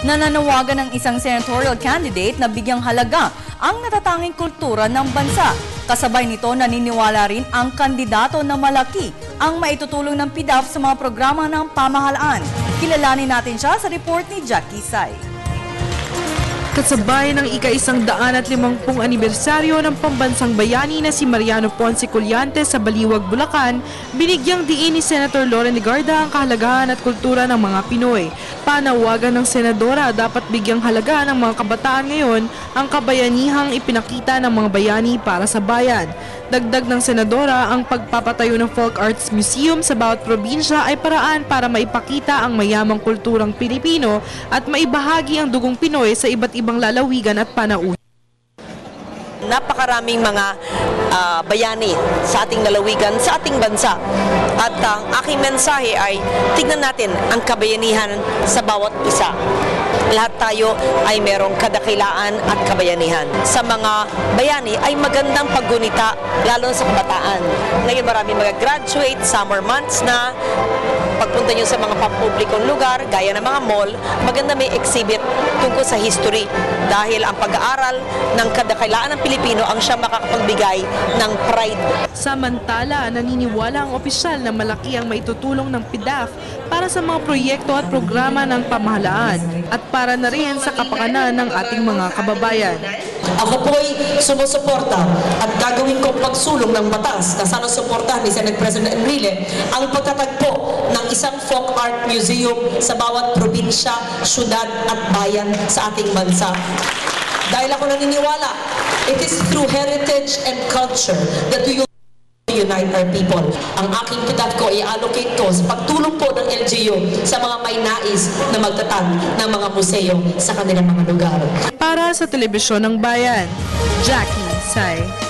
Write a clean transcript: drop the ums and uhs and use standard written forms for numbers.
Nananawagan ng isang senatorial candidate na bigyang halaga ang natatanging kultura ng bansa. Kasabay nito, naniniwala rin ang kandidato na malaki ang maitutulong ng PDAF sa mga programa ng pamahalaan. Kilalanin natin siya sa report ni Jackie Say. Kasabay ng ika-150 anibersaryo ng pambansang bayani na si Mariano Ponce Collante sa Baliwag, Bulacan, binigyang diin ni Senator Loren Legarda ang kahalagahan at kultura ng mga Pinoy. Panawagan ng senadora, dapat bigyang halaga ng mga kabataan ngayon ang kabayanihang ipinakita ng mga bayani para sa bayan. Dagdag ng senadora, ang pagpapatayo ng Folk Arts Museum sa bawat probinsya ay paraan para maipakita ang mayamang kulturang Pilipino at maibahagi ang dugong Pinoy sa iba't ibang lalawigan at panauhin. Napakaraming mga bayani sa ating lalawigan, sa ating bansa. At ang aking mensahe ay tignan natin ang kabayanihan sa bawat isa. Lahat tayo ay merong kadakilaan at kabayanihan. Sa mga bayani ay magandang paggunita, lalo sa kabataan. Ngayon marami mga graduate, summer months na. Pagpunta nyo sa mga pampublikong lugar, gaya ng mga mall, maganda may exhibit tungkol sa history. Dahil ang pag-aaral ng kadakilaan ng Pilipino ang siya makakapagbigay ng pride. Samantala, naniniwala ang opisyal na malaki ang maitutulong ng PDAF para sa mga proyekto at programa ng pamahalaan at para na rin sa kapakanan ng ating mga kababayan. Ako po'y sumusuporta at gagawin kong pagsulong ng batas na sana suportahan ni Senate President Enrile ang pagtatagpo ng isang folk art museum sa bawat probinsya, syudad at bayan sa ating bansa. Dahil ako naniniwala, it is through heritage and culture that we unite our people. Ang aking PDAF ko i-allocate ko sa pagtulong po ng LGU sa mga may nais na magtatag ng mga museo sa kanilang mga lugar. Para sa Telebisyon ng Bayan, Jackie Say.